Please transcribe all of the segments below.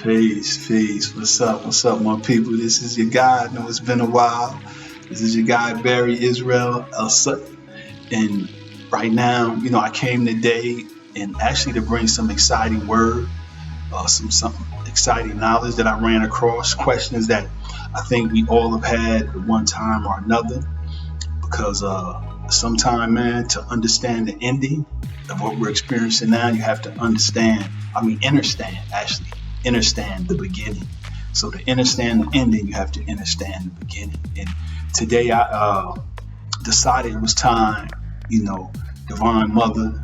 Peace, peace. What's up, my people? This is your guy. I know it's been a while. This is your guy, Barry Israel El Sutton. And right now, I came today and actually to bring some exciting word, some exciting knowledge that I ran across, questions that I think we all have had at one time or another. Because sometime, man, to understand the ending of what we're experiencing now, you have to understand the beginning. So to understand the ending, you have to understand the beginning. And today I decided it was time, Divine Mother,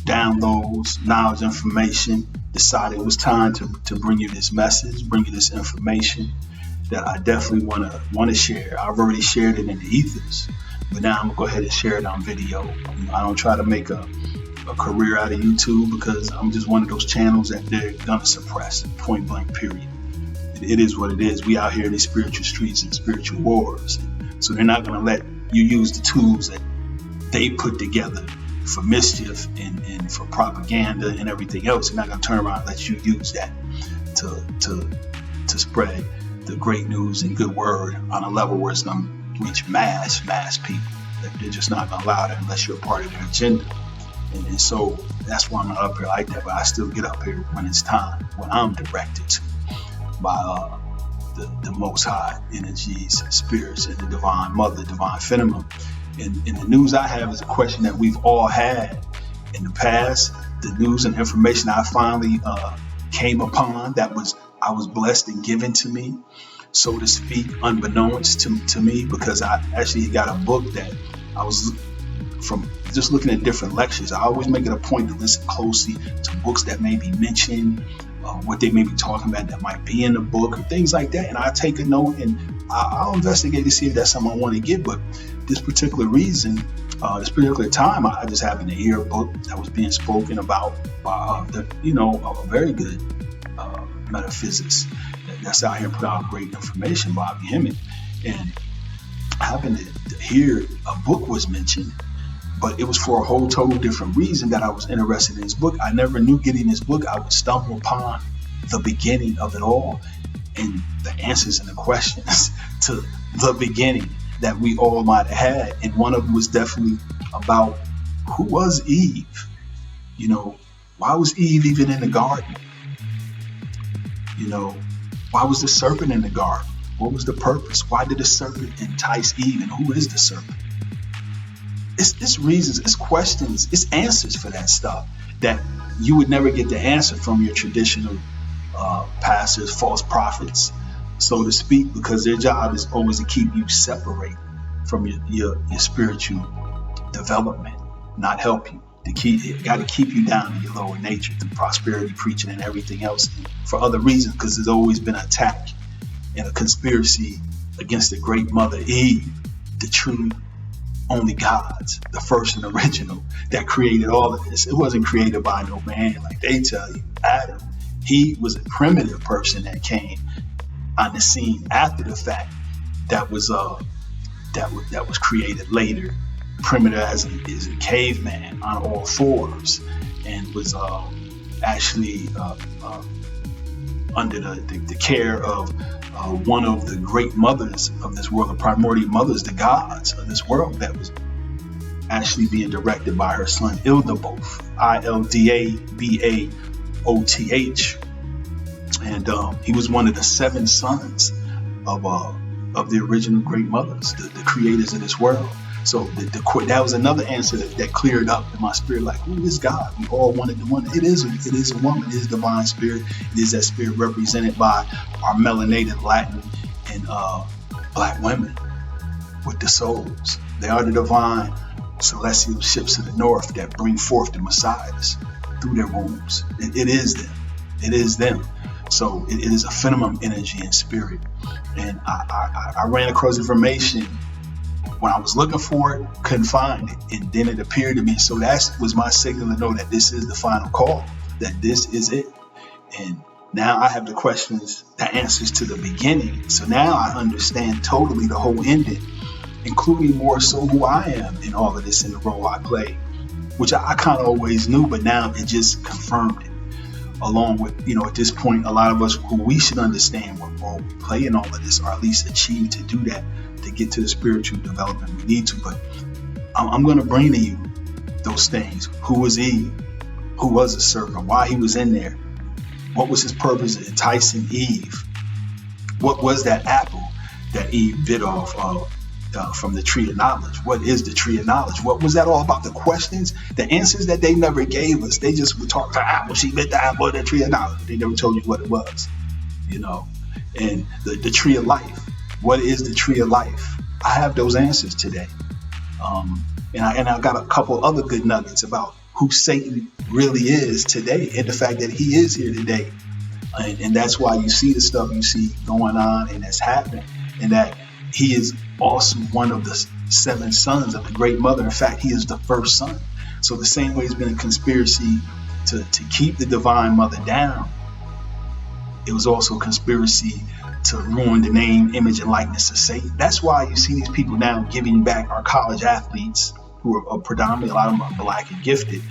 downloads, knowledge, information, decided it was time to bring you this message, bring you this information that I definitely want to share. I've already shared it in the ethers, but now I'm gonna go ahead and share it on video. I don't try to make a career out of YouTube because I'm just one of those channels that they're gonna suppress, point blank, period. It is what it is. We out here in these spiritual streets and spiritual wars. So they're not gonna let you use the tools that they put together for mischief and for propaganda and everything else. They're not gonna turn around and let you use that to spread the great news and good word on a level where it's gonna reach mass people. They're just not gonna allow that unless you're a part of their agenda. And so that's why I'm not up here like that, but I still get up here when it's time, when I'm directed to by the Most High energies, spirits, and the Divine Mother, Divine Feminine. And the news I have is a question that we've all had in the past. The news and information I finally came upon I was blessed and given to me, so to speak, unbeknownst to me, because I actually got a book that I was from just looking at different lectures. I always make it a point to listen closely to books that may be mentioned, what they may be talking about that might be in the book, or things like that. And I take a note and I'll investigate to see if that's something I want to get. But this particular reason, this particular time, I just happened to hear a book that was being spoken about by a very good metaphysics that's out here put out great information, Bobby Hemming. And I happened to hear a book was mentioned, but it was for a whole total different reason that I was interested in this book. I never knew getting this book I would stumble upon the beginning of it all and the answers and the questions to the beginning that we all might have had. And one of them was definitely about who was Eve? Why was Eve even in the garden? Why was the serpent in the garden? What was the purpose? Why did the serpent entice Eve? And who is the serpent? It's reasons, it's questions, it's answers for that stuff that you would never get the answer from your traditional pastors, false prophets, so to speak, because their job is always to keep you separate from your spiritual development, not help you. Got to keep you down in your lower nature through prosperity preaching and everything else for other reasons, because there's always been an attack and a conspiracy against the great Mother Eve, the true only gods, the first and original that created all of this. It wasn't created by no man like they tell you. Adam, he was a primitive person that came on the scene after the fact. That was created later. Primitive as a caveman on all fours, and was actually under the care of one of the great mothers of this world, the primordial mothers, the gods of this world, that was actually being directed by her son Ildabaoth, Ildabaoth. And he was one of the 7 sons of the original great mothers, the creators of this world. So that was another answer that cleared up in my spirit, like, who is God? We all wanted the one. It is a woman. It is divine spirit. It is that spirit represented by our melanated Latin and black women with the souls. They are the divine celestial ships of the north that bring forth the messiahs through their wombs. It is them. It is them. So it is a phenomenal energy and spirit. And I ran across information. When I was looking for it, couldn't find it. And then it appeared to me. So that was my signal to know that this is the final call, that this is it. And now I have the answers to the beginning. So now I understand totally the whole ending, including more so who I am in all of this and the role I play, which I kind of always knew, but now it just confirmed it. along with, at this point, a lot of us who we should understand what role we play in all of this, or at least achieve to do that, to get to the spiritual development we need to. But I'm going to bring to you those things. Who was Eve? Who was the serpent? Why he was in there? What was his purpose in enticing Eve? What was that apple that Eve bit off from the tree of knowledge? What is the tree of knowledge? What was that all about? The questions, the answers that they never gave us. They just would talk to apple. She bit the apple of the tree of knowledge. They never told you what it was, And the tree of life. What is the tree of life? I have those answers today. And I got a couple other good nuggets about who Satan really is today, and the fact that he is here today. And that's why you see the stuff you see going on and that's happening, and that he is also one of the 7 sons of the great mother. In fact, he is the first son. So the same way it's been a conspiracy to keep the divine mother down, it was also a conspiracy to ruin the name, image, and likeness of Satan. That's why you see these people now giving back our college athletes, who are predominantly, a lot of them are black and gifted.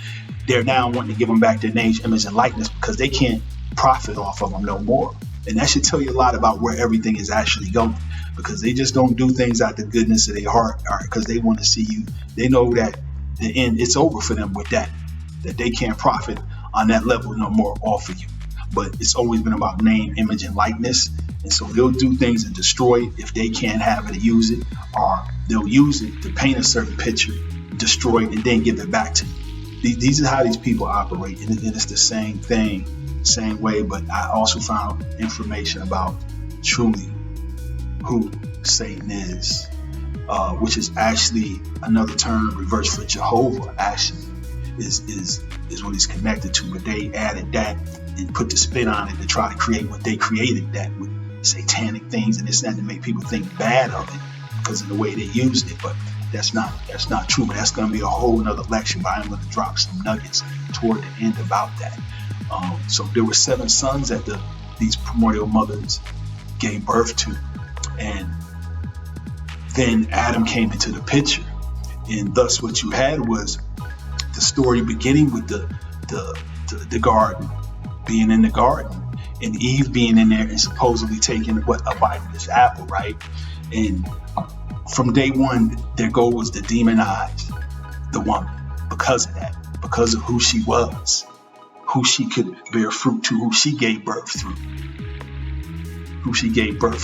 They're now wanting to give them back their name, image, and likeness because they can't profit off of them no more. And that should tell you a lot about where everything is actually going, because they just don't do things out the goodness of their heart, or because they want to see you. They know that the end, it's over for them with that they can't profit on that level no more off of you. But it's always been about name, image, and likeness. And so they'll do things and destroy it if they can't have it or use it, or they'll use it to paint a certain picture, destroy it, and then give it back to you. These are how these people operate, and it's the same thing, same way. But I also found information about truly who Satan is, which is actually another term reversed for Jehovah. Actually, is what he's connected to, but they added that and put the spin on it to try to create what they created, that with satanic things and this and that, to make people think bad of it because of the way they used it. But that's not true. But that's going to be a whole nother lecture. But I'm going to drop some nuggets toward the end about that. So there were 7 sons that these primordial mothers gave birth to, and then Adam came into the picture, and thus what you had was the story beginning with the garden, being in the garden, and Eve being in there and supposedly taking a bite of this apple, right? And from day one, their goal was to demonize the woman because of that, because of who she was, who she could bear fruit to, who she gave birth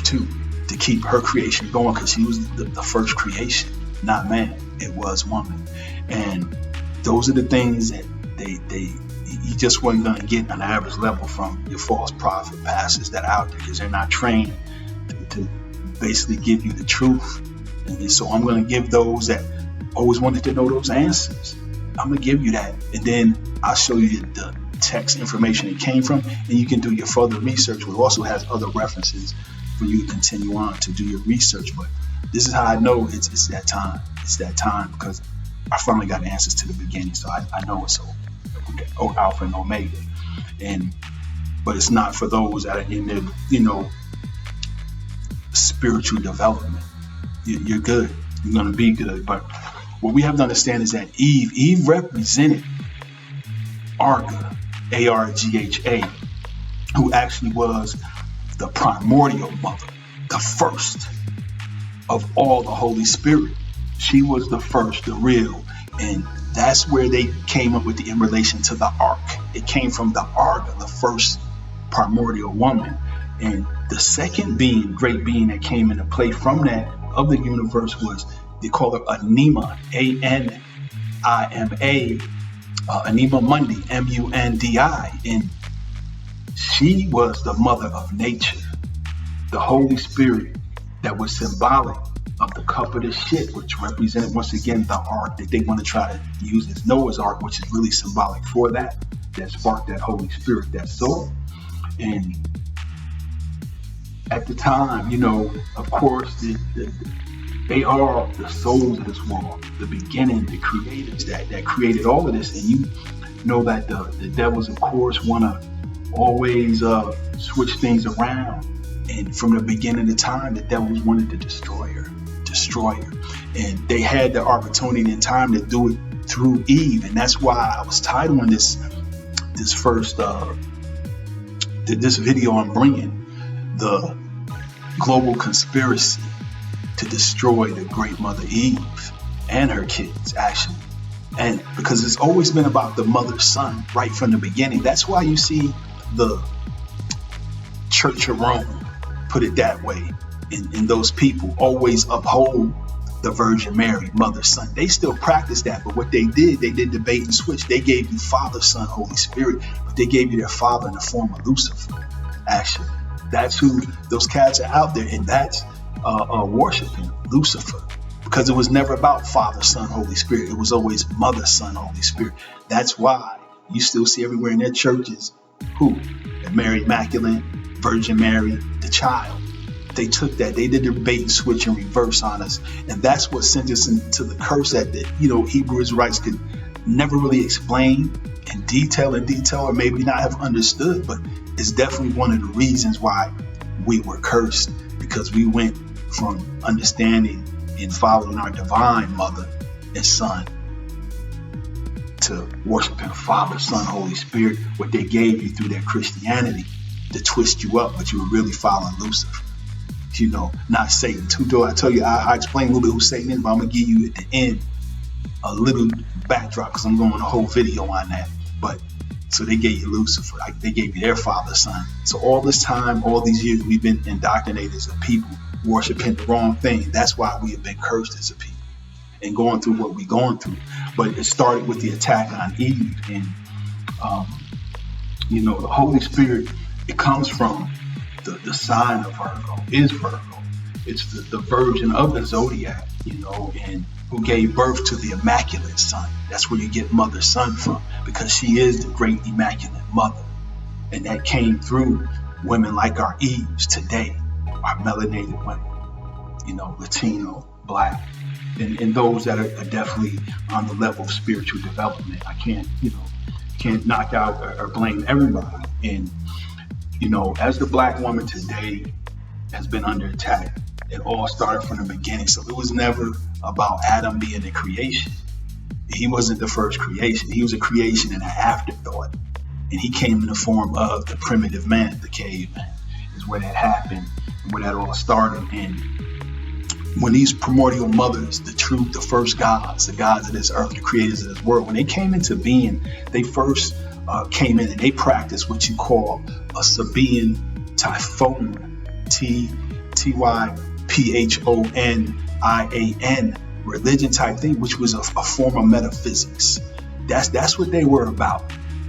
to keep her creation going, because she was the first creation, not man. It was woman. And those are the things that you just wasn't going to get on an average level from your false prophet pastors that are out there, because they're not trained to basically give you the truth. And so I'm going to give those that always wanted to know those answers. I'm going to give you that. And then I'll show you the text information it came from, and you can do your further research, which also has other references for you to continue on to do your research. But this is how I know it's that time. It's that time because I finally got answers to the beginning. So I know it's Alpha and Omega. But it's not for those that are in their, spiritual development. You're good. You're going to be good. But what we have to understand is that Eve represented Argha, Argha, who actually was the primordial mother, the first of all the Holy Spirit. She was the first, the real. And that's where they came up with in relation to the ark. It came from the Argha, the first primordial woman. And the second being, great being that came into play from that of the universe was, they call her Anima, Anima, Anima Mundi, Mundi. And she was the mother of nature, the Holy Spirit that was symbolic of the cup of the ship, which represented once again the ark that they want to try to use as Noah's ark, which is really symbolic for that sparked that Holy Spirit, that soul. And at the time, of course, they are the souls of this world, the beginning, the creators that created all of this. And you know that the devils, of course, want to always switch things around. And from the beginning of time, the devils wanted to destroy her. And they had the opportunity and time to do it through Eve. And that's why I was titling this first this video I'm bringing the global conspiracy to destroy the great mother Eve and her kids, actually. And because it's always been about the mother-son right from the beginning. That's why you see the Church of Rome, put it that way, and those people always uphold the Virgin Mary, mother-son. They still practice that, but what they did the bait and switch. They gave you Father, Son, Holy Spirit, but they gave you their father in the form of Lucifer, actually. That's who those cats are out there, and that's worshiping Lucifer, because it was never about Father, Son, Holy Spirit. It was always Mother, Son, Holy Spirit. That's why you still see everywhere in their churches who? The Mary Immaculate, Virgin Mary, the child. They took that, they did the bait and switch and reverse on us, and that's what sent us into the curse that the Hebrew Israelites could never really explain in detail, or maybe not have understood. But it's definitely one of the reasons why we were cursed, because we went from understanding and following our divine mother and son to worshiping Father, Son, Holy Spirit, what they gave you through their Christianity to twist you up, but you were really following Lucifer. Not Satan. I tell you, I explain a little bit who Satan is, but I'm going to give you at the end a little backdrop, because I'm going a whole video on that. But so they gave you Lucifer, like they gave you their father, son. So all this time, all these years, we've been indoctrinated as a people, worshiping the wrong thing. That's why we have been cursed as a people and going through what we're going through. But it started with the attack on Eve, and the Holy Spirit, it comes from the sign of Virgo, is Virgo. It's the virgin of the zodiac, and who gave birth to the Immaculate Son. That's where you get mother son from, because she is the great Immaculate Mother. And that came through women like our Eves today, our melanated women, Latino, Black, and those that are definitely on the level of spiritual development. I can't knock out or blame everybody. And as the Black woman today has been under attack, it all started from the beginning. So it was never about Adam being the creation. He wasn't the first creation. He was a creation and an afterthought. And he came in the form of the primitive man, the caveman, is where that happened, and where that all started. And when these primordial mothers, the truth, the first gods, the gods of this earth, the creators of this world, when they came into being, they first came in and they practiced what you call a Sabaean Typhonian, Typhonian religion type thing, which was a form of metaphysics. That's what they were about,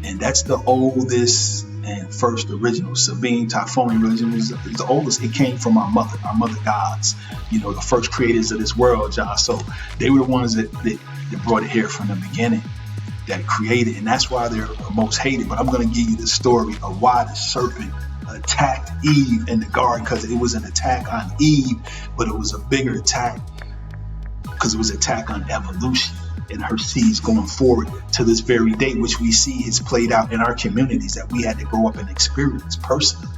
and that's the oldest and first original Sabaean Typhonian religion. Was the oldest. It came from our mother gods, the first creators of this world, John. So they were the ones that brought it here from the beginning, that created, and that's why they're most hated. But I'm going to give you the story of why the serpent attacked Eve in the garden, because it was an attack on Eve, but it was a bigger attack because it was an attack on evolution and her seeds going forward to this very day, which we see has played out in our communities that we had to grow up and experience personally.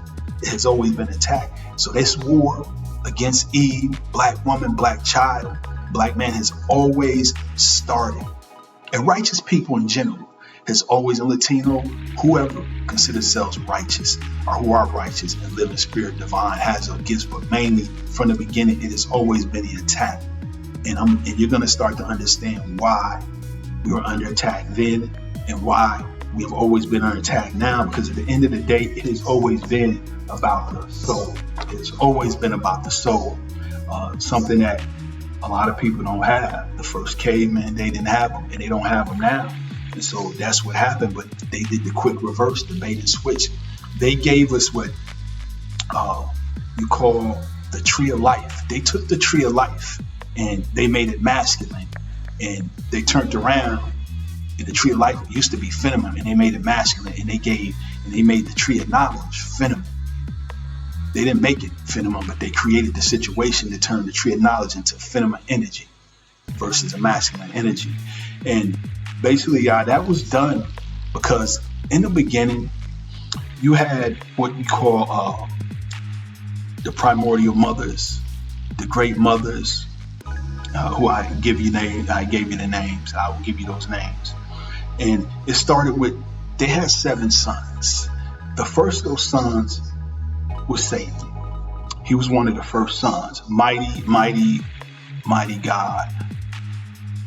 It has always been attacked. So this war against Eve, Black woman, Black child, Black man, has always started. And righteous people in general has always, and Latino, whoever considers themselves righteous or who are righteous and live in spirit divine, has those gifts, but mainly from the beginning, it has always been the attack. And you're going to start to understand why we were under attack then and why we have always been under attack now, because at the end of the day, it has always been about the soul. It's always been about the soul, something that a lot of people don't have. The first cavemen, they didn't have them, and they don't have them now. And so that's what happened, but they did the quick reverse, the bait and switch. They gave us what you call the tree of life. They took the tree of life and they made it masculine, and they turned around, and the tree of life used to be feminine, and they made it masculine, and they made the tree of knowledge feminine. They didn't make it feminine, but they created the situation to turn the tree of knowledge into feminine energy versus a masculine energy. And basically, that was done because in the beginning, you had what you call the primordial mothers, the great mothers, who I gave you the names. I will give you those names. And it started with, they had 7 sons. The first of those sons was Satan. He was one of the first sons. Mighty, mighty, mighty God.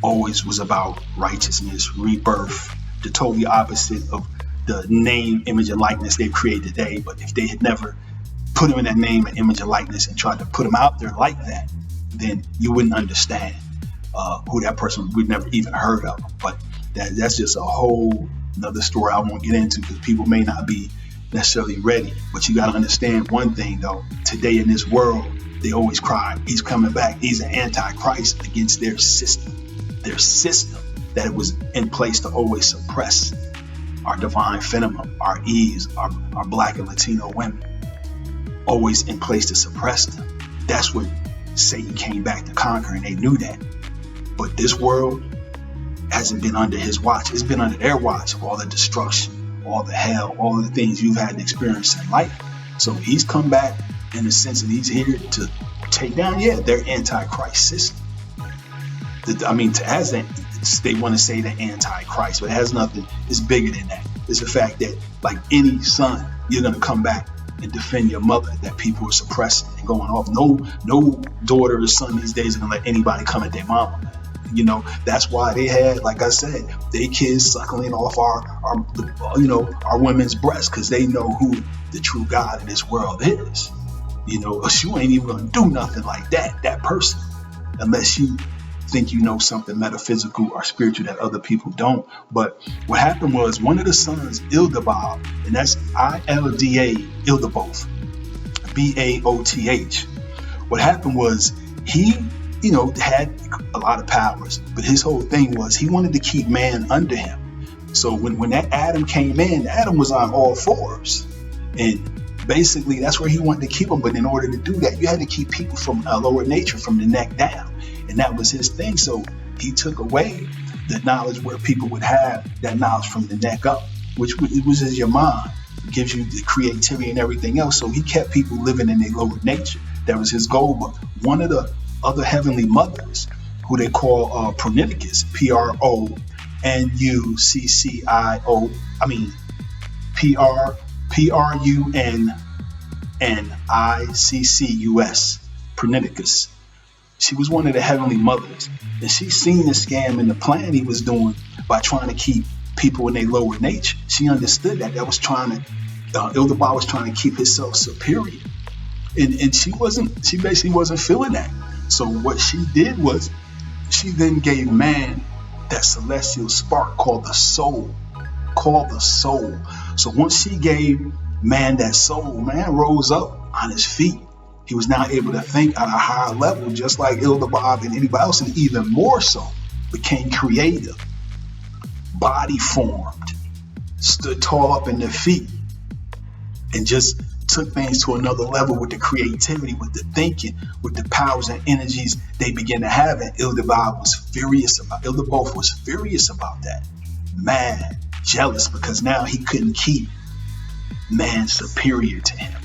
Always was about righteousness, rebirth, the totally opposite of the name, image, and likeness they've created today. But if they had never put him in that name and image and likeness and tried to put him out there like that, then you wouldn't understand who that person we'd never even heard of. But that's just a whole another story I won't get into, because people may not be necessarily ready. But you got to understand one thing though. Today in this world, they always cry, he's coming back. He's an antichrist against their system that it was in place to always suppress our divine feminine, our Eves, our Black and Latino women, always in place to suppress them. That's what Satan came back to conquer, and they knew that. But this world hasn't been under his watch. It's been under their watch of all the destruction, all the hell, all the things you've had to experience in life. So he's come back in the sense that he's here to take down, their antichrist system. They want to say the antichrist, but it has nothing. It's bigger than that. It's the fact that, like any son, you're going to come back and defend your mother that people are suppressing and going off. No daughter or son these days are going to let anybody come at their mama. That's why they had, like I said, they kids suckling off our women's breasts, because they know who the true God in this world is. You ain't even going to do nothing like that person, unless you think you know something metaphysical or spiritual that other people don't. But what happened was, one of the sons, Ildabad, and that's I-L-D-A, Ildaboth, B-A-O-T-H. What happened was he, had a lot of powers, but his whole thing was he wanted to keep man under him. So when that Adam came in, Adam was on all fours, and basically that's where he wanted to keep them. But in order to do that, you had to keep people from a lower nature, from the neck down. And that was his thing. So he took away the knowledge where people would have that knowledge from the neck up, which was your mind. It gives you the creativity and everything else. So he kept people living in their lower nature. That was his goal. But one of the other heavenly mothers, who they call Pronicus, Prunnicus, Pronicus. She was one of the heavenly mothers, and she seen the scam and the plan he was doing by trying to keep people in their lower nature. She understood that was trying to, Ildabad was trying to keep himself superior, and she basically wasn't feeling that. So what she did was, she then gave man that celestial spark called the soul. So once she gave man that soul, man rose up on his feet. He was now able to think at a higher level, just like Ildabad and anybody else, and even more so, became creative, body formed, stood tall up in their feet, and just took things to another level with the creativity, with the thinking, with the powers and energies they began to have. And Ildabad was furious about that. Mad, jealous, because now he couldn't keep man superior to him.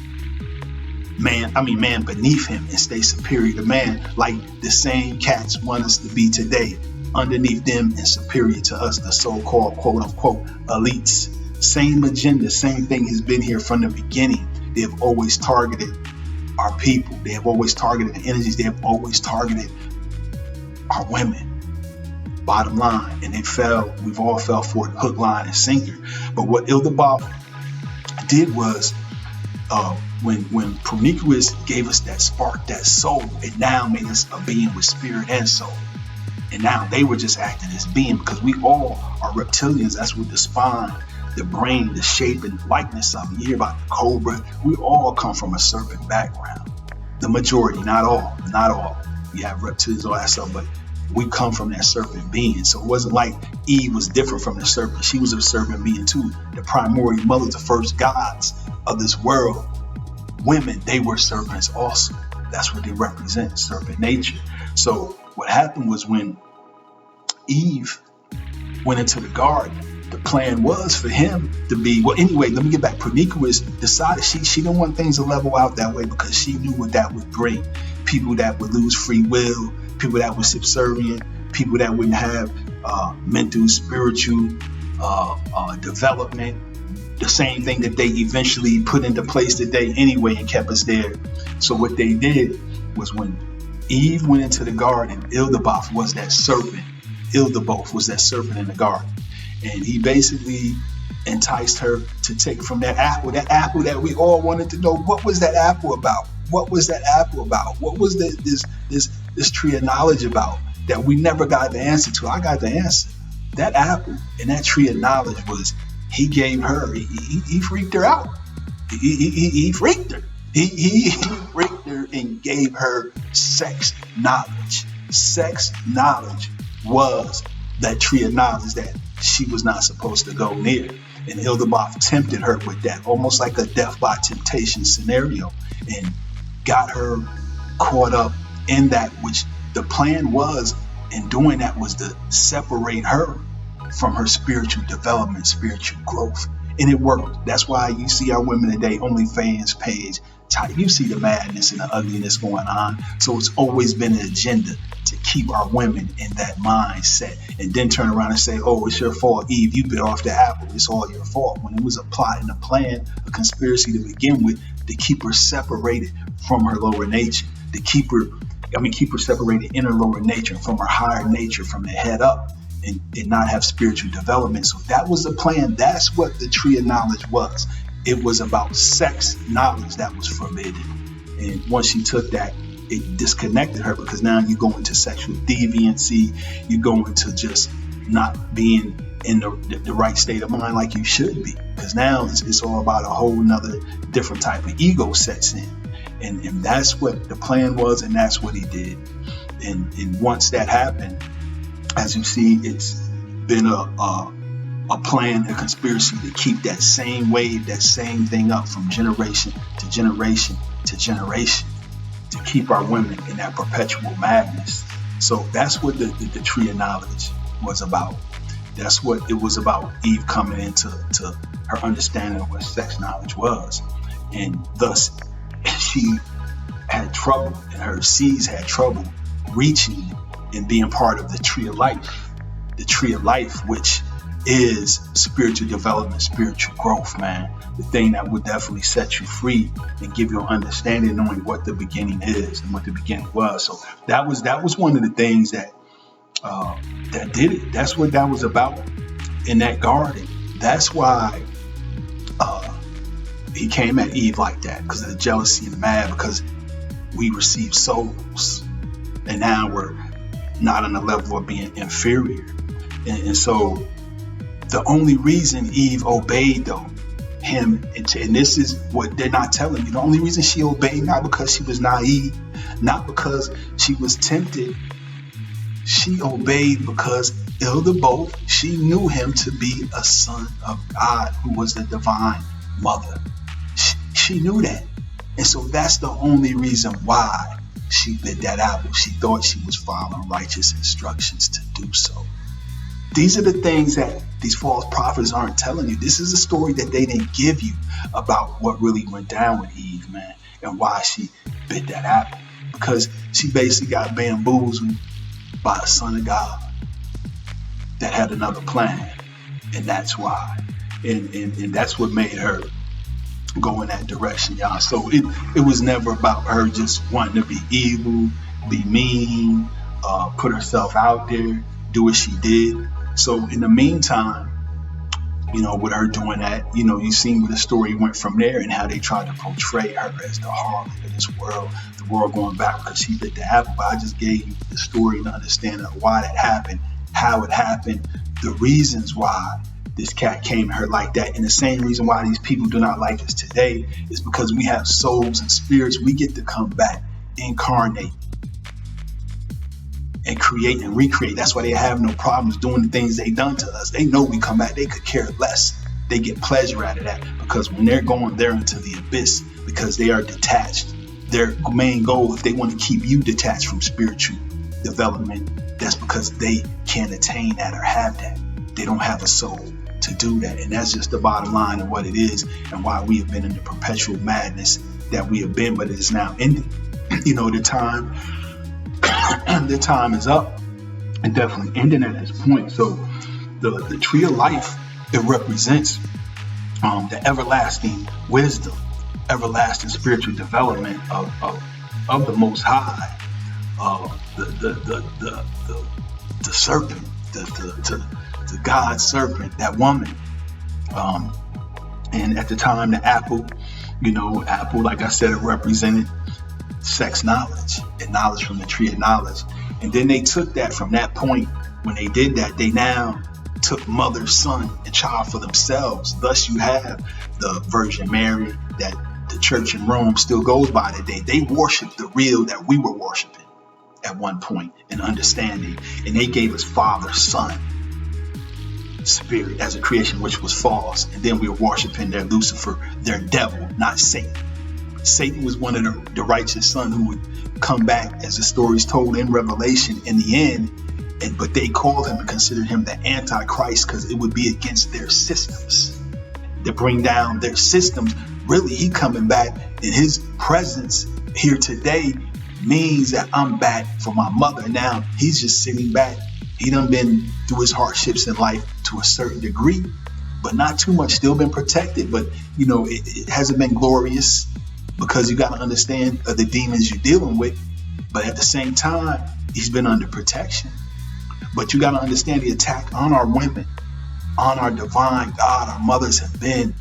Man beneath him and stay superior to man, like the same cats want us to be today, underneath them and superior to us, the so-called quote-unquote elites. Same agenda, same thing has been here from the beginning. They have always targeted our people. They have always targeted the energies. They have always targeted our women. Bottom line, and we've all fell for it, hook, line, and sinker. But what Ildabad did was, when Prometheus gave us that spark, that soul, it now made us a being with spirit and soul. And now they were just acting as being, because we all are reptilians. That's what the spine, the brain, the shape and likeness of it. You hear about the cobra. We all come from a serpent background. The majority, not all. You have reptilians, all that stuff, but we come from that serpent being. So it wasn't like Eve was different from the serpent. She was a serpent being too. The primordial mothers, the first gods of this world, women, they were serpents also. That's what they represent, serpent nature. So what happened was, when Eve went into the garden, the plan was for him to be, well, anyway, let me get back. Prometheus decided she didn't want things to level out that way, because she knew what that would bring. People that would lose free will, people that were subservient, people that wouldn't have mental, spiritual development, the same thing that they eventually put into place today anyway and kept us there. So what they did was when Eve went into the garden, Ildabaoth was that serpent. Ildabaoth was that serpent in the garden. And he basically enticed her to take from that apple that we all wanted to know. What was that apple about? What was that apple about? What was this tree of knowledge about that we never got the answer to? I got the answer. That apple and that tree of knowledge was, he gave her, he freaked her out. He freaked her. He freaked her and gave her sex knowledge. Sex knowledge was that tree of knowledge that she was not supposed to go near. And Ildabaoth tempted her with that, almost like a death by temptation scenario, and got her caught up in that, which the plan was in doing that was to separate her from her spiritual development, spiritual growth. And it worked. That's why you see our women today, OnlyFans page type. You see the madness and the ugliness going on. So it's always been an agenda to keep our women in that mindset, and then turn around and say, oh, it's your fault, Eve, you bit off the apple, it's all your fault, when it was a plot and a plan, a conspiracy to begin with, to keep her separated from her lower nature, to keep her separated in her lower nature from her higher nature, from the head up, and not have spiritual development. So that was the plan. That's what the tree of knowledge was. It was about sex knowledge that was forbidden. And once she took that, it disconnected her, because now you go into sexual deviancy, you go into just not being in the right state of mind like you should be, because now it's all about a whole nother different type of ego sets in, and that's what the plan was, and that's what he did. And once that happened, as you see, it's been a plan, a conspiracy to keep that same wave, that same thing up from generation to generation to generation, to keep our women in that perpetual madness. So that's what the tree of knowledge was about. That's what it was about, Eve coming into her understanding of what sex knowledge was. And thus she had trouble, and her seeds had trouble reaching and being part of the tree of life. The tree of life, which is spiritual development, spiritual growth, man. The thing that would definitely set you free and give you an understanding, knowing what the beginning is and what the beginning was. So that was one of the things that did it. That's what that was about in that garden. That's why he came at Eve like that, because of the jealousy and the mad, because we received souls, and now we're not on the level of being inferior. And so the only reason Eve obeyed, though, him, and this is what they're not telling you, the only reason she obeyed, not because she was naive, not because she was tempted, she obeyed because Ildabaoth, she knew him to be a son of God, who was the divine mother. She knew that. And so that's the only reason why she bit that apple. She thought she was following righteous instructions to do so. These are the things that these false prophets aren't telling you. This is a story that they didn't give you about what really went down with Eve, man, and why she bit that apple. Because she basically got bamboozled by a son of God that had another plan. And that's why. And that's what made her go in that direction, y'all. So it was never about her just wanting to be evil, be mean, put herself out there, do what she did. So in the meantime, with her doing that, you seen where the story went from there, and how they tried to portray her as the harlot of this world, the world going back because she bit the apple. But I just gave you the story to understand why that happened, how it happened, the reasons why this cat came to her like that. And the same reason why these people do not like us today is because we have souls and spirits. We get to come back, incarnate, and create and recreate. That's why they have no problems doing the things they done to us. They know we come back. They could care less. They get pleasure out of that, because when they're going there into the abyss, because they are detached. Their main goal, if they want to keep you detached from spiritual development, that's because they can't attain that or have that. They don't have a soul to do that. And that's just the bottom line of what it is, and why we have been in the perpetual madness that we have been, but it is now ending. The time is up, and definitely ending at this point. So the tree of life, it represents the everlasting wisdom, everlasting spiritual development of the Most High, the serpent, the God serpent, that woman. And at the time, the apple, apple, like I said, it represented sex knowledge and knowledge from the tree of knowledge. And then they took that from that point. When they did that, they now took mother, son, and child for themselves. Thus you have the Virgin Mary that the church in Rome still goes by today. They worship the real that we were worshiping at one point in understanding. And they gave us Father, Son, Spirit as a creation, which was false. And then we were worshiping their Lucifer, their devil, not Satan. Satan was one of the righteous son who would come back, as the story is told in Revelation, in the end. But they called him and considered him the Antichrist because it would be against their systems, to bring down their systems. Really, he coming back in his presence here today means that I'm back for my mother. Now he's just sitting back. He done been through his hardships in life to a certain degree, but not too much. Still been protected, but it hasn't been glorious, because you got to understand the demons you're dealing with. But at the same time, he's been under protection. But you got to understand the attack on our women, on our divine God, our mothers, have been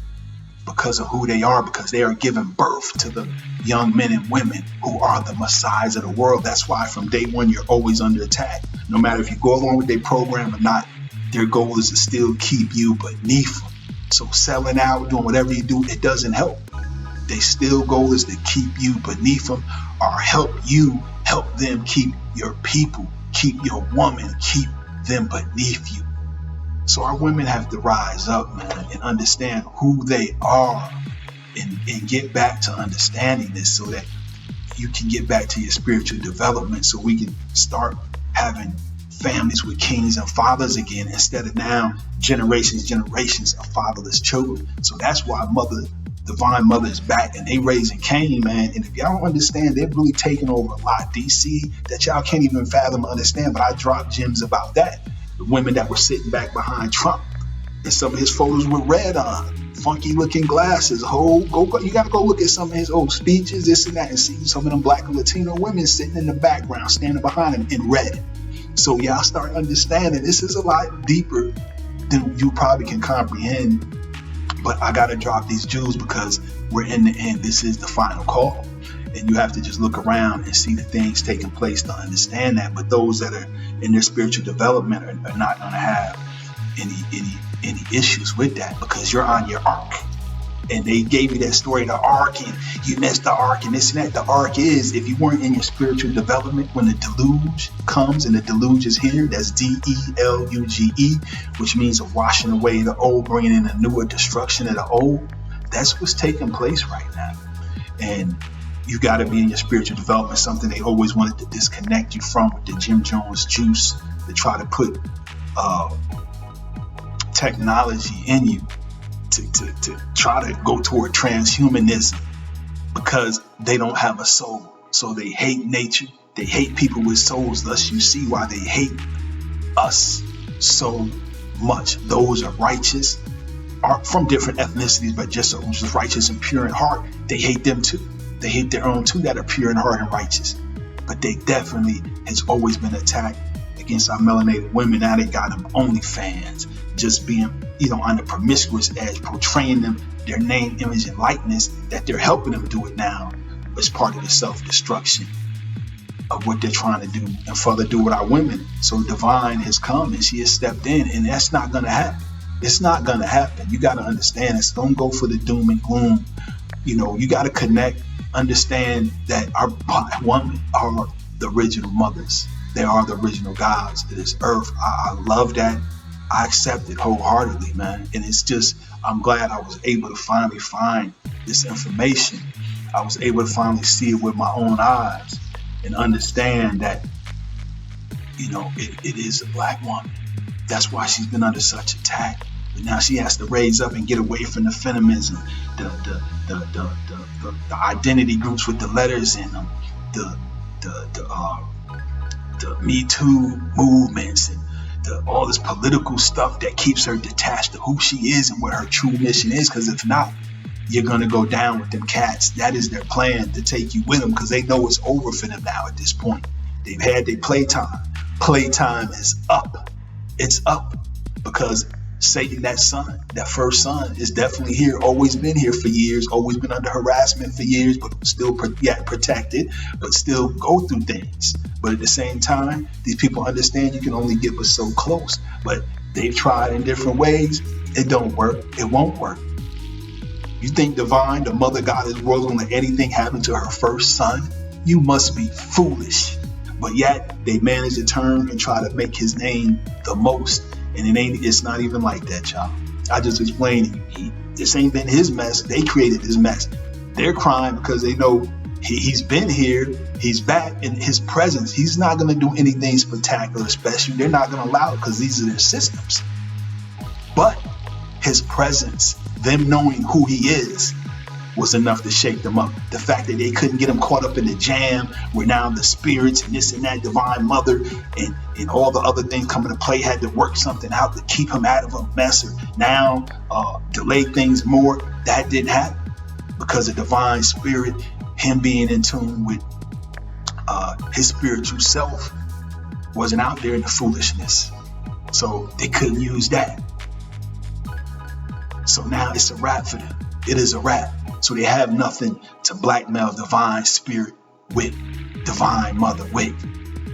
because of who they are, because they are giving birth to the young men and women who are the messiahs of the world. That's why from day one, you're always under attack. No matter if you go along with their program or not, their goal is to still keep you beneath them. So selling out, doing whatever you do, it doesn't help. Their still goal is to keep you beneath them, or help them keep your people, keep your woman, keep them beneath you. So our women have to rise up, man, and understand who they are, and get back to understanding this, so that you can get back to your spiritual development, so we can start having families with kings and fathers again, instead of now generations of fatherless children. So that's why Divine Mother is back, and they raising Cain, man. And if y'all don't understand, they're really taking over a lot, DC, that y'all can't even fathom or understand. But I dropped gems about that. The women that were sitting back behind Trump, and some of his photos with red on, funky looking glasses. You gotta go look at some of his old speeches, this and that, and see some of them Black and Latino women sitting in the background, standing behind him in red. So y'all start understanding this is a lot deeper than you probably can comprehend. But I got to drop these jewels because we're in the end. This is the final call. And you have to just look around and see the things taking place to understand that. But those that are in their spiritual development are not going to have any issues with that, because you're on your ark. And they gave you that story, the ark, and you missed the ark and this and that. The ark is, if you weren't in your spiritual development when the deluge comes, and the deluge is here, that's DELUGE, which means a washing away the old, bringing in a newer destruction of the old. That's what's taking place right now. And you got to be in your spiritual development, something they always wanted to disconnect you from with the Jim Jones juice, to try to put technology in you, to try to go toward transhumanism, because they don't have a soul. So they hate nature. They hate people with souls. Thus you see why they hate us so much. Those are righteous, are from different ethnicities, but just righteous and pure in heart. They hate them too. They hate their own too, that are pure in heart and righteous. But they definitely has always been attacked against our melanated women. Now they got them OnlyFans, just being on the promiscuous edge, portraying them, their name, image, and likeness, that they're helping them do it now as part of the self-destruction of what they're trying to do and further do with our women. So divine has come and she has stepped in, and that's not going to happen. It's not going to happen. You got to understand this. Don't go for the doom and gloom. You got to connect, understand that our Black women are the original mothers. They are the original gods of this earth. I love that. I accept it wholeheartedly, man. And it's just, I'm glad I was able to finally find this information. I was able to finally see it with my own eyes and understand that, it is a Black woman. That's why she's been under such attack. But now she has to raise up and get away from the feminism, the identity groups with the letters in them, the Me Too movements, and all this political stuff that keeps her detached to who she is and what her true mission is. Because if not, you're going to go down with them cats. That is their plan, to take you with them, because they know it's over for them now at this point. They've had their playtime. Playtime is up. It's up because Satan, that son, that first son, is definitely here, always been here for years, always been under harassment for years, but still protected, but still go through things. But at the same time, these people understand you can only get but so close. But they've tried in different ways. It don't work. It won't work. You think divine, the mother goddess, was going to let anything happen to her first son? You must be foolish. But yet they manage to turn and try to make his name the most. And it's not even like that, y'all. I just explained to you. This ain't been his mess. They created this mess. They're crying because they know he's been here. He's back in his presence. He's not going to do anything spectacular, special. They're not going to allow it because these are their systems. But his presence, them knowing who he is, was enough to shake them up. The fact that they couldn't get him caught up in the jam, where now the spirits and this and that, divine mother and all the other things coming to play, had to work something out to keep him out of a mess, or now delay things more. That didn't happen because the divine spirit, him being in tune with his spiritual self, wasn't out there in the foolishness. So they couldn't use that. So now it's a wrap for them. It is a wrap. So they have nothing to blackmail divine spirit with, divine mother with.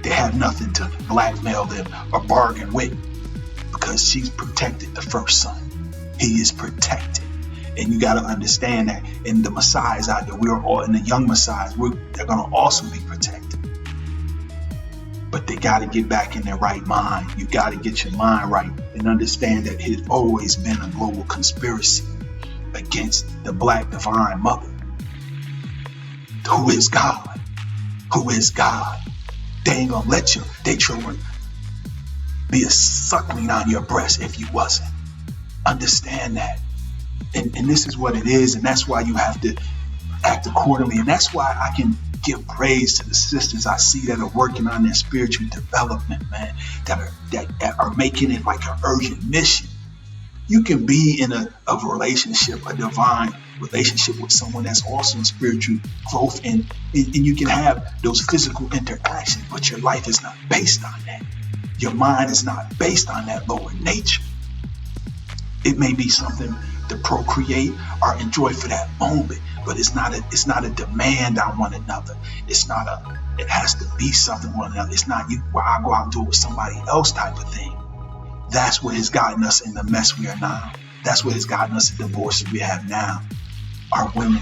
They have nothing to blackmail them or bargain with, because she's protected the first son. He is protected. And you got to understand that in the Messiahs out there, we're all in the young Messiahs, they're going to also be protected. But they got to get back in their right mind. You got to get your mind right and understand that it has always been a global conspiracy against the black divine mother, who is God. Who is God. They ain't gonna let their children be a suckling on your breast if you wasn't. Understand that. And this is what it is, and that's why you have to act accordingly. And that's why I can give praise to the sisters I see that are working on their spiritual development, man, that are making it like an urgent mission. You can be in a relationship, a divine relationship with someone that's also in spiritual growth, and you can have those physical interactions, but your life is not based on that. Your mind is not based on that lower nature. It may be something to procreate or enjoy for that moment, but it's not a demand on one another. It has to be something one another. It's not where I go out and do it with somebody else type of thing. That's what has gotten us in the mess we are now. That's what has gotten us the divorces we have now. Our women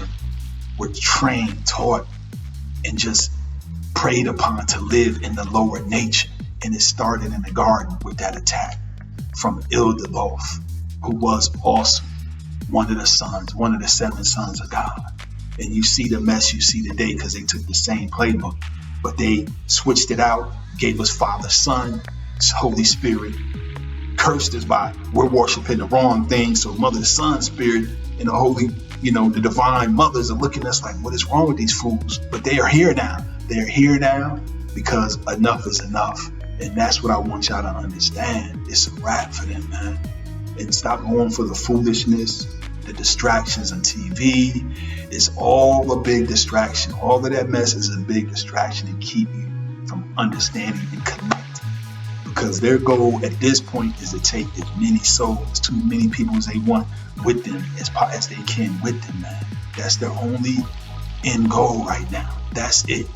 were trained, taught, and just preyed upon to live in the lower nature. And it started in the garden with that attack from Ildelof, who was also one of the 7 sons of God. And you see the mess you see today because they took the same playbook, but they switched it out, gave us Father, Son, Holy Spirit, cursed us by we're worshiping the wrong thing. So Mother, Son, Spirit, and the Holy, the divine mothers are looking at us like, what is wrong with these fools? But they are here now. They're here now because enough is enough. And that's what I want y'all to understand. It's a wrap for them, man. And stop going for the foolishness, the distractions on TV. It's all a big distraction. All of that mess is a big distraction to keep you from understanding and connecting. Because their goal at this point is to take as many souls, too many people as they want with them as they can with them, man. That's their only end goal right now. That's it.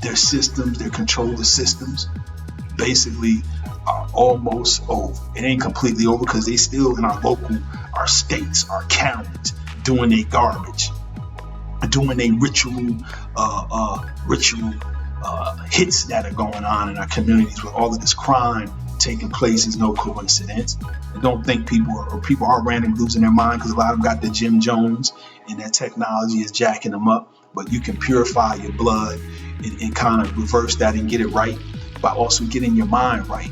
Their systems, their controller systems, basically are almost over. It ain't completely over because they still in our states, our counties, doing their garbage, doing their ritual hits that are going on in our communities with all of this crime taking place is no coincidence. And don't think people are randomly losing their mind, because a lot of them got the Jim Jones and that technology is jacking them up. But you can purify your blood and kind of reverse that and get it right by also getting your mind right,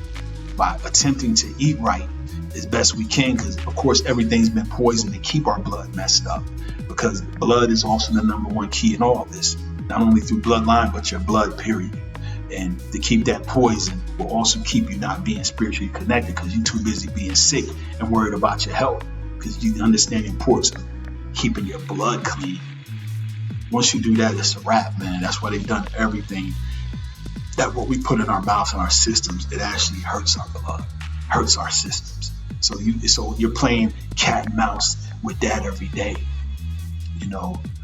by attempting to eat right as best we can, because of course everything's been poisoned to keep our blood messed up, because blood is also the number one key in all this, not only through bloodline but your blood period. And to keep that poison will also keep you not being spiritually connected because you're too busy being sick and worried about your health, because you understand the importance of keeping your blood clean. Once you do that, it's a wrap, man. That's why they've done everything. That what we put in our mouths and our systems, it actually hurts our blood, hurts our systems. So you're playing cat and mouse with that every day,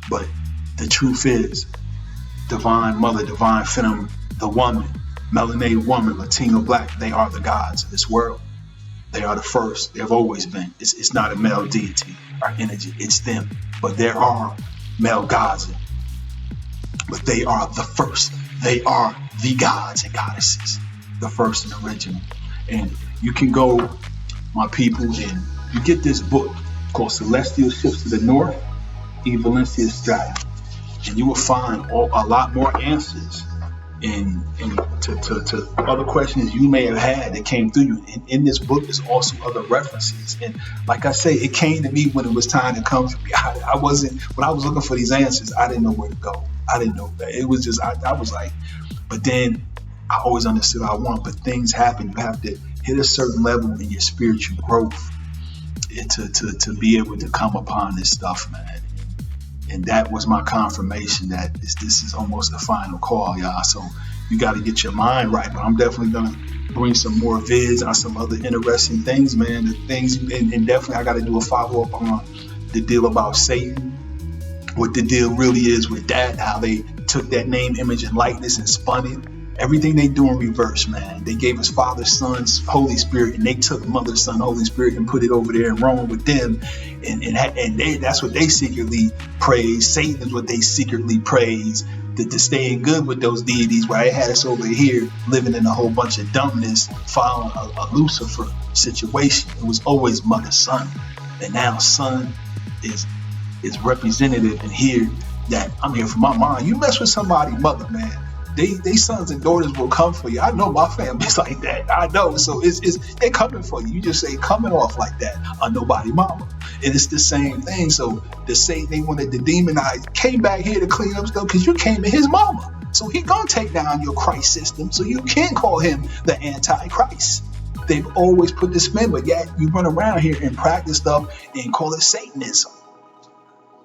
But the truth is, divine mother, divine feminine, the woman, melanated woman, Latino, black, they are the gods of this world. They are the first. They've always been. It's not a male deity or energy. It's them. But there are male gods, but they are the first. They are the gods and goddesses, the first and original. And you can go, my people, and you get this book called Celestial Ships to the North, E Valencia Strata, and you will find a lot more answers to other questions you may have had that came through you. In this book, there's also other references. And like I say, it came to me when it was time to come to me. I wasn't, when I was looking for these answers, I didn't know where to go. I didn't know that. It was just, I was like, but then I always understood what I want. But things happen. You have to hit a certain level in your spiritual growth to be able to come upon this stuff, man. And that was my confirmation that this is almost the final call, y'all. So you got to get your mind right. But I'm definitely going to bring some more vids on some other interesting things, man. The things, and definitely I got to do a follow-up on the deal about Satan, what the deal really is with that, how they took that name, image, and likeness and spun it. Everything they do in reverse, man. They gave us Father, Son, Holy Spirit, and they took Mother, Son, Holy Spirit and put it over there in Rome with them. And that's what they secretly praise. Satan is what they secretly praise. To stay in good with those deities, where they had us over here living in a whole bunch of dumbness, following a Lucifer situation. It was always Mother, Son. And now Son is representative in here, that I'm here for my mom. You mess with somebody, mother, man, they sons and daughters will come for you. I know my family's like that. I know. So they're coming for you. You just say coming off like that on nobody mama. And it's the same thing. So the Satan they wanted to demonize came back here to clean up stuff because you came in his mama. So he gonna take down your Christ system. So you can call him the Antichrist. They've always put this spin, but yet you run around here and practice stuff and call it Satanism.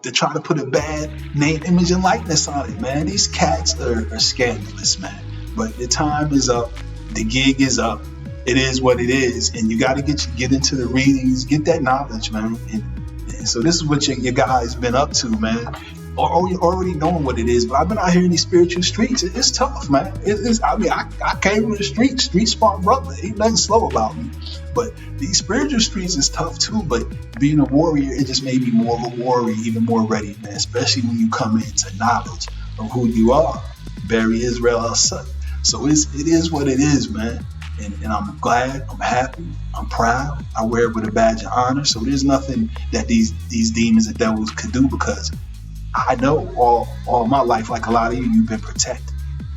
To try to put a bad name, image, and likeness on it, man. These cats are scandalous, man. But the time is up. The gig is up. It is what it is. And you got to get into the readings, get that knowledge, man. And so this is what your guys been up to, man. Or you're already knowing what it is. But I've been out here in these spiritual streets. It's tough, man. I came from the street smart brother. Ain't nothing slow about me. But these spiritual streets is tough too. But being a warrior, it just made me more of a warrior, even more ready, man. Especially when you come into knowledge of who you are. Barry Israel Al-Sut. So it is what it is, man. And I'm glad, I'm happy, I'm proud. I wear it with a badge of honor. So there's nothing that these demons and devils could do, because I know all my life, like a lot of you've been protected.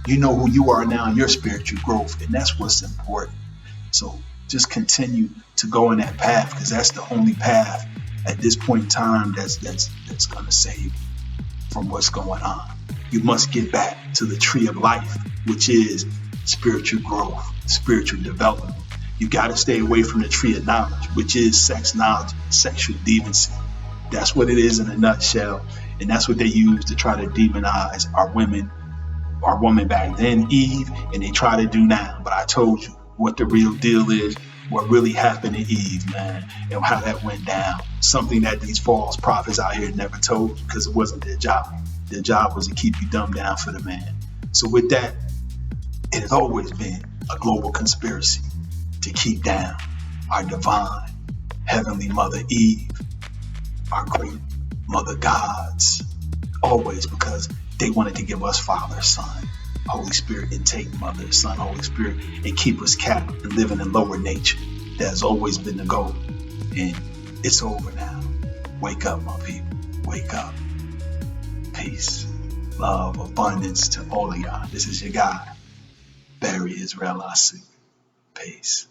You know who you are now in your spiritual growth, and that's what's important. So just continue to go in that path, because that's the only path at this point in time that's going to save you from what's going on. You must get back to the tree of life, which is spiritual growth, spiritual development. You got to stay away from the tree of knowledge, which is sex, knowledge, sexual deviancy. That's what it is in a nutshell. And that's what they use to try to demonize our women, our woman back then, Eve, and they try to do now. But I told you what the real deal is, what really happened to Eve, man, and how that went down. Something that these false prophets out here never told you, because it wasn't their job. Their job was to keep you dumbed down for the man. So with that, it has always been a global conspiracy to keep down our divine heavenly mother Eve, our great mother gods, always, because they wanted to give us Father, Son, Holy Spirit, and take Mother, Son, Holy Spirit, and keep us capped and living in lower nature. That has always been the goal, and it's over now. Wake up, my people. Wake up. Peace, love, abundance to all of y'all. This is your guy, Barry Israel Al-Sut. Peace.